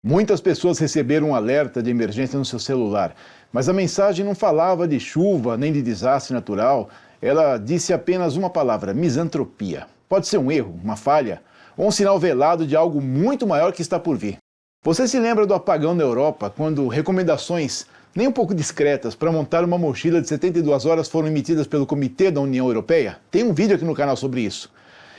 Muitas pessoas receberam um alerta de emergência no seu celular, mas a mensagem não falava de chuva nem de desastre natural. Ela disse apenas uma palavra: misantropia. Pode ser um erro, uma falha, ou um sinal velado de algo muito maior que está por vir. Você se lembra do apagão na Europa, quando recomendações nem um pouco discretas para montar uma mochila de 72 horas foram emitidas pelo Comitê da União Europeia? Tem um vídeo aqui no canal sobre isso.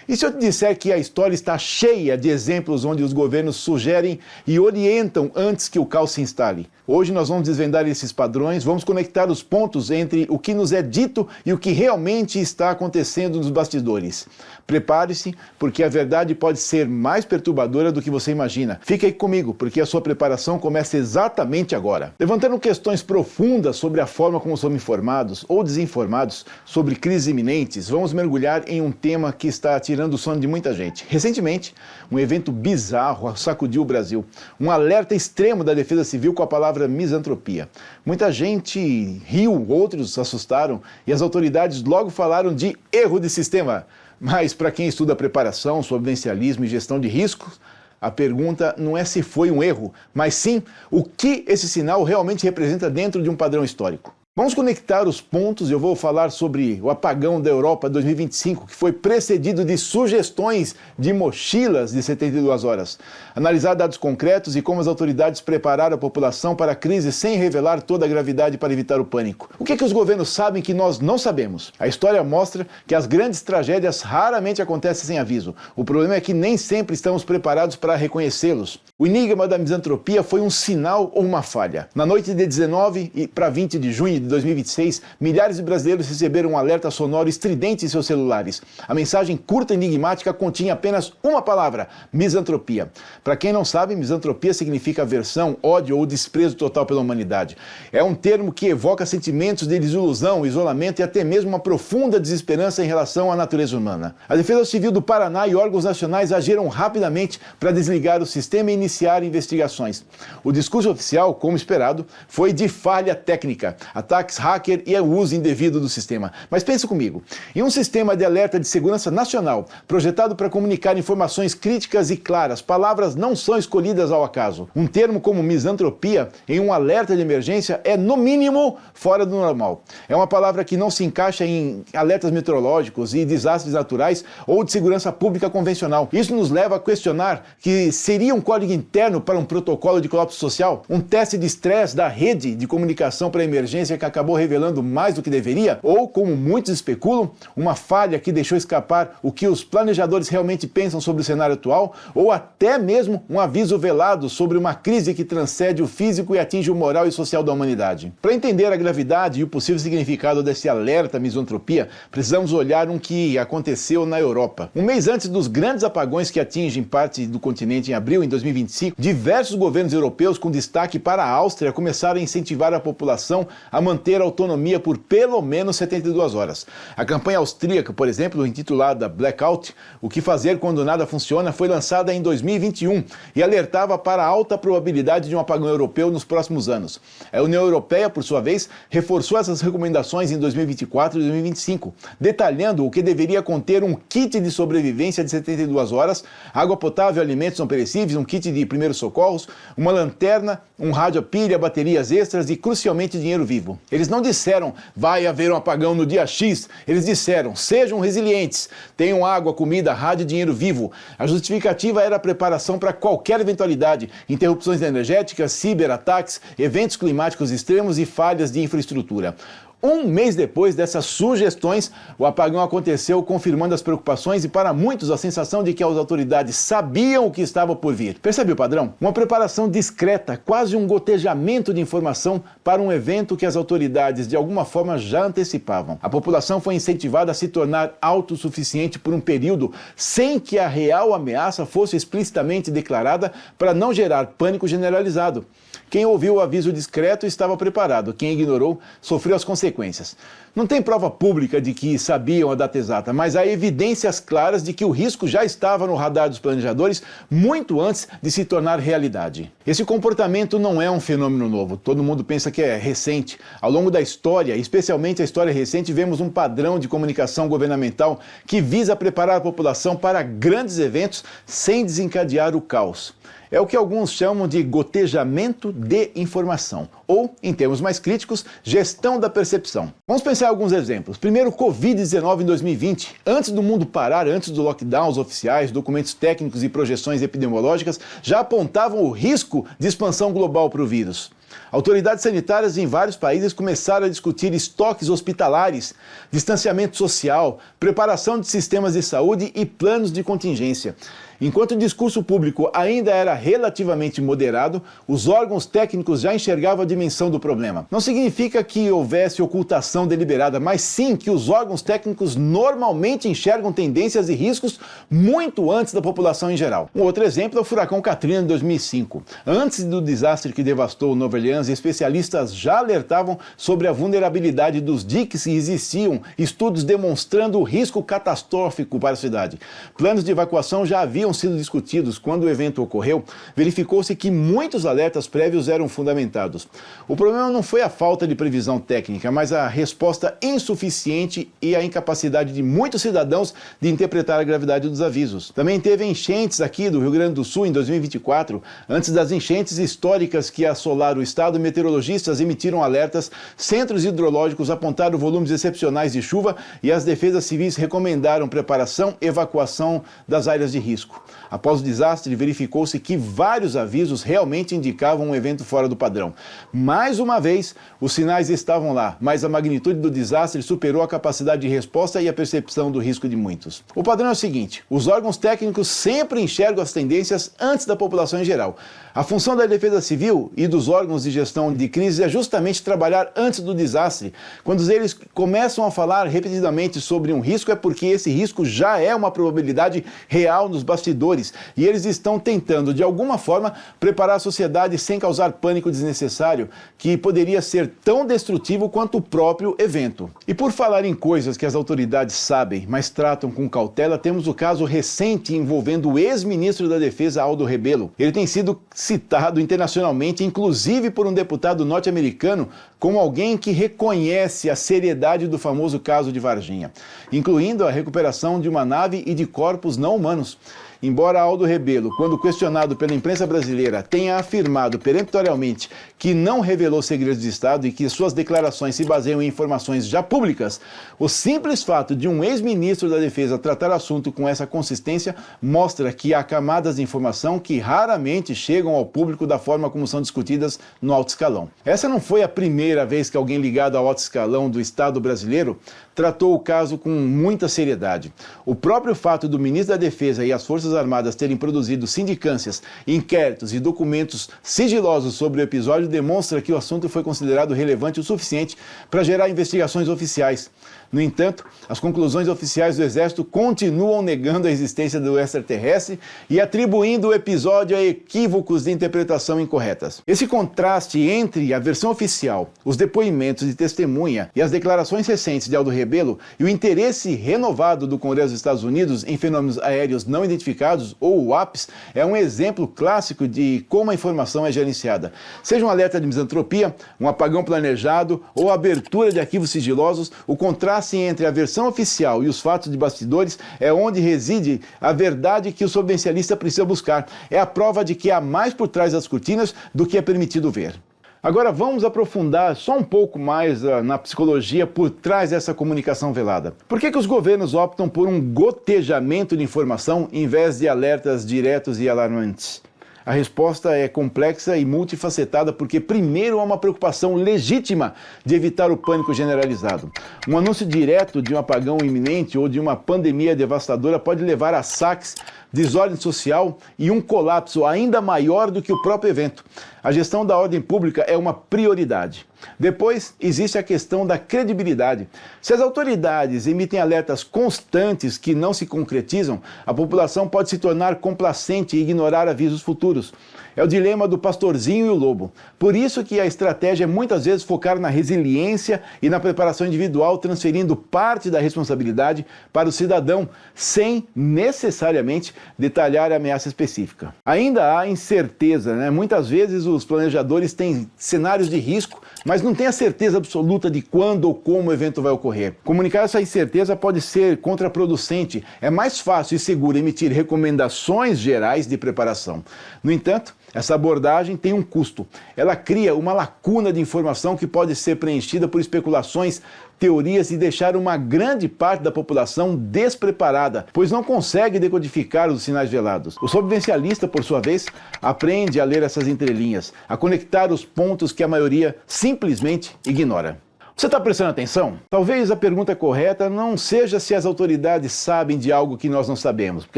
E se eu te disser que a história está cheia de exemplos onde os governos sugerem e orientam antes que o caos se instale? Hoje nós vamos desvendar esses padrões, vamos conectar os pontos entre o que nos é dito e o que realmente está acontecendo nos bastidores. Prepare-se, porque a verdade pode ser mais perturbadora do que você imagina. Fique aí comigo, porque a sua preparação começa exatamente agora. Levantando questões profundas sobre a forma como somos informados ou desinformados sobre crises iminentes, vamos mergulhar em um tema que está tirando o sono de muita gente. Recentemente, um evento bizarro sacudiu o Brasil. Um alerta extremo da Defesa Civil com a palavra misantropia. Muita gente riu, outros se assustaram e as autoridades logo falaram de erro de sistema. Mas para quem estuda preparação, sobrevivencialismo e gestão de riscos, a pergunta não é se foi um erro, mas sim o que esse sinal realmente representa dentro de um padrão histórico. Vamos conectar os pontos e eu vou falar sobre o apagão da Europa 2025, que foi precedido de sugestões de mochilas de 72 horas. Analisar dados concretos e como as autoridades prepararam a população para a crise sem revelar toda a gravidade para evitar o pânico. O que os governos sabem que nós não sabemos? A história mostra que as grandes tragédias raramente acontecem sem aviso. O problema é que nem sempre estamos preparados para reconhecê-los. O enigma da misantropia foi um sinal ou uma falha. Na noite de 19 para 20 de junho de 2026, milhares de brasileiros receberam um alerta sonoro estridente em seus celulares. A mensagem curta e enigmática continha apenas uma palavra: misantropia. Para quem não sabe, misantropia significa aversão, ódio ou desprezo total pela humanidade. É um termo que evoca sentimentos de desilusão, isolamento e até mesmo uma profunda desesperança em relação à natureza humana. A Defesa Civil do Paraná e órgãos nacionais agiram rapidamente para desligar o sistema e iniciar investigações. O discurso oficial, como esperado, foi de falha técnica, ataques hacker e o uso indevido do sistema. Mas pense comigo, em um sistema de alerta de segurança nacional, projetado para comunicar informações críticas e claras, palavras não são escolhidas ao acaso. Um termo como misantropia em um alerta de emergência é, no mínimo, fora do normal. É uma palavra que não se encaixa em alertas meteorológicos e desastres naturais ou de segurança pública convencional. Isso nos leva a questionar que seria um código interno para um protocolo de colapso social, um teste de estresse da rede de comunicação para emergência que acabou revelando mais do que deveria, ou, como muitos especulam, uma falha que deixou escapar o que os planejadores realmente pensam sobre o cenário atual, ou até mesmo um aviso velado sobre uma crise que transcende o físico e atinge o moral e social da humanidade. Para entender a gravidade e o possível significado desse alerta à misantropia, precisamos olhar o que aconteceu na Europa. Um mês antes dos grandes apagões que atingem parte do continente em abril de 2025, diversos governos europeus, com destaque para a Áustria, começaram a incentivar a população a manter a autonomia por pelo menos 72 horas. A campanha austríaca, por exemplo, intitulada Blackout, o que fazer quando nada funciona, foi lançada em 2021 e alertava para a alta probabilidade de um apagão europeu nos próximos anos. A União Europeia, por sua vez, reforçou essas recomendações em 2024 e 2025, detalhando o que deveria conter um kit de sobrevivência de 72 horas, água potável, alimentos não perecíveis, um kit de primeiros socorros, uma lanterna, um rádio a pilha, baterias extras e, crucialmente, dinheiro vivo. Eles não disseram, vai haver um apagão no dia X. Eles disseram, sejam resilientes, tenham água, comida, rádio e dinheiro vivo. A justificativa era a preparação para qualquer eventualidade, interrupções energéticas, ciberataques, eventos climáticos extremos e falhas de infraestrutura. Um mês depois dessas sugestões, o apagão aconteceu, confirmando as preocupações e, para muitos, a sensação de que as autoridades sabiam o que estava por vir. Percebe o padrão? Uma preparação discreta, quase um gotejamento de informação para um evento que as autoridades, de alguma forma, já antecipavam. A população foi incentivada a se tornar autossuficiente por um período sem que a real ameaça fosse explicitamente declarada, para não gerar pânico generalizado. Quem ouviu o aviso discreto estava preparado, quem ignorou sofreu as consequências. Não tem prova pública de que sabiam a data exata, mas há evidências claras de que o risco já estava no radar dos planejadores muito antes de se tornar realidade. Esse comportamento não é um fenômeno novo, todo mundo pensa que é recente. Ao longo da história, especialmente a história recente, vemos um padrão de comunicação governamental que visa preparar a população para grandes eventos sem desencadear o caos. É o que alguns chamam de gotejamento de informação, ou, em termos mais críticos, gestão da percepção. Vamos pensar em alguns exemplos. Primeiro, Covid-19 em 2020. Antes do mundo parar, antes do lockdown, os oficiais, documentos técnicos e projeções epidemiológicas já apontavam o risco de expansão global para o vírus. Autoridades sanitárias em vários países começaram a discutir estoques hospitalares, distanciamento social, preparação de sistemas de saúde e planos de contingência. Enquanto o discurso público ainda era relativamente moderado, os órgãos técnicos já enxergavam a dimensão do problema. Não significa que houvesse ocultação deliberada, mas sim que os órgãos técnicos normalmente enxergam tendências e riscos muito antes da população em geral. Um outro exemplo é o furacão Katrina de 2005. Antes do desastre que devastou Nova Orleans, especialistas já alertavam sobre a vulnerabilidade dos diques e existiam estudos demonstrando o risco catastrófico para a cidade. Planos de evacuação já haviam sido discutidos. Quando o evento ocorreu, verificou-se que muitos alertas prévios eram fundamentados. O problema não foi a falta de previsão técnica, mas a resposta insuficiente e a incapacidade de muitos cidadãos de interpretar a gravidade dos avisos. Também teve enchentes aqui do Rio Grande do Sul em 2024. Antes das enchentes históricas que assolaram o estado, meteorologistas emitiram alertas, centros hidrológicos apontaram volumes excepcionais de chuva e as defesas civis recomendaram preparação e evacuação das áreas de risco. Após o desastre, verificou-se que vários avisos realmente indicavam um evento fora do padrão. Mais uma vez, os sinais estavam lá, mas a magnitude do desastre superou a capacidade de resposta e a percepção do risco de muitos. O padrão é o seguinte: os órgãos técnicos sempre enxergam as tendências antes da população em geral. A função da Defesa Civil e dos órgãos de gestão de crise é justamente trabalhar antes do desastre. Quando eles começam a falar repetidamente sobre um risco, é porque esse risco já é uma probabilidade real nos bastidores e eles estão tentando, de alguma forma, preparar a sociedade sem causar pânico desnecessário, que poderia ser tão destrutivo quanto o próprio evento. E por falar em coisas que as autoridades sabem, mas tratam com cautela, temos o caso recente envolvendo o ex-ministro da Defesa, Aldo Rebelo. Ele tem sido citado internacionalmente, inclusive por um deputado norte-americano, como alguém que reconhece a seriedade do famoso caso de Varginha, incluindo a recuperação de uma nave e de corpos não humanos. Embora Aldo Rebelo, quando questionado pela imprensa brasileira, tenha afirmado peremptoriamente que não revelou segredos de Estado e que suas declarações se baseiam em informações já públicas, o simples fato de um ex-ministro da Defesa tratar o assunto com essa consistência mostra que há camadas de informação que raramente chegam ao público da forma como são discutidas no alto escalão. Essa não foi a primeira vez que alguém ligado ao alto escalão do Estado brasileiro tratou o caso com muita seriedade. O próprio fato do ministro da Defesa e as Forças Armadas terem produzido sindicâncias, inquéritos e documentos sigilosos sobre o episódio demonstra que o assunto foi considerado relevante o suficiente para gerar investigações oficiais. No entanto, as conclusões oficiais do Exército continuam negando a existência do extraterrestre e atribuindo o episódio a equívocos de interpretação incorretas. Esse contraste entre a versão oficial, os depoimentos de testemunha e as declarações recentes de Aldo Rebelo e o interesse renovado do Congresso dos Estados Unidos em fenômenos aéreos não identificados, ou UAPs, é um exemplo clássico de como a informação é gerenciada. Seja um alerta de misantropia, um apagão planejado ou abertura de arquivos sigilosos, o contraste entre a versão oficial e os fatos de bastidores é onde reside a verdade que o sobrevivencialista precisa buscar. É a prova de que há mais por trás das cortinas do que é permitido ver. Agora vamos aprofundar só um pouco mais na psicologia por trás dessa comunicação velada. Por que os governos optam por um gotejamento de informação em vez de alertas diretos e alarmantes? A resposta é complexa e multifacetada porque, primeiro, há uma preocupação legítima de evitar o pânico generalizado. Um anúncio direto de um apagão iminente ou de uma pandemia devastadora pode levar a saques, desordem social e um colapso ainda maior do que o próprio evento. A gestão da ordem pública é uma prioridade. Depois, existe a questão da credibilidade. Se as autoridades emitem alertas constantes que não se concretizam, a população pode se tornar complacente e ignorar avisos futuros. É o dilema do pastorzinho e o lobo. Por isso que a estratégia é muitas vezes focar na resiliência e na preparação individual, transferindo parte da responsabilidade para o cidadão, sem necessariamente detalhar a ameaça específica. Ainda há incerteza, né? Muitas vezes os planejadores têm cenários de risco, mas não têm a certeza absoluta de quando ou como o evento vai ocorrer. Comunicar essa incerteza pode ser contraproducente. É mais fácil e seguro emitir recomendações gerais de preparação. No entanto, essa abordagem tem um custo. Ela cria uma lacuna de informação que pode ser preenchida por especulações, teorias e deixar uma grande parte da população despreparada, pois não consegue decodificar os sinais velados. O sobrevivencialista, por sua vez, aprende a ler essas entrelinhas, a conectar os pontos que a maioria simplesmente ignora. Você está prestando atenção? Talvez a pergunta correta não seja se as autoridades sabem de algo que nós não sabemos, porque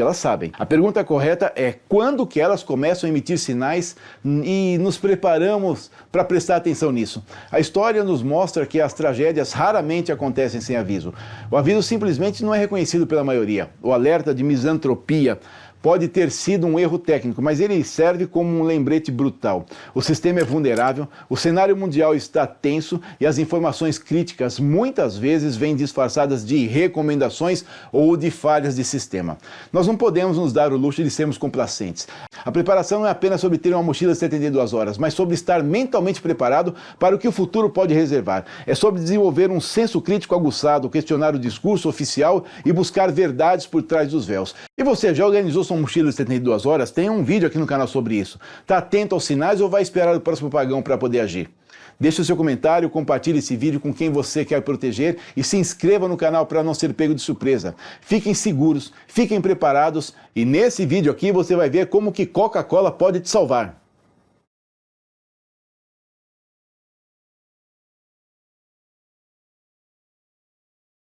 elas sabem. A pergunta correta é quando que elas começam a emitir sinais e nos preparamos para prestar atenção nisso. A história nos mostra que as tragédias raramente acontecem sem aviso. O aviso simplesmente não é reconhecido pela maioria. O alerta de misantropia pode ter sido um erro técnico, mas ele serve como um lembrete brutal. O sistema é vulnerável, o cenário mundial está tenso e as informações críticas muitas vezes vêm disfarçadas de recomendações ou de falhas de sistema. Nós não podemos nos dar o luxo de sermos complacentes. A preparação não é apenas sobre ter uma mochila de 72 horas, mas sobre estar mentalmente preparado para o que o futuro pode reservar. É sobre desenvolver um senso crítico aguçado, questionar o discurso oficial e buscar verdades por trás dos véus. E você, já organizou sua mochila de 72 horas? Tem um vídeo aqui no canal sobre isso. Está atento aos sinais ou vai esperar o próximo apagão para poder agir? Deixe o seu comentário, compartilhe esse vídeo com quem você quer proteger e se inscreva no canal para não ser pego de surpresa. Fiquem seguros, fiquem preparados e nesse vídeo aqui você vai ver como que Coca-Cola pode te salvar.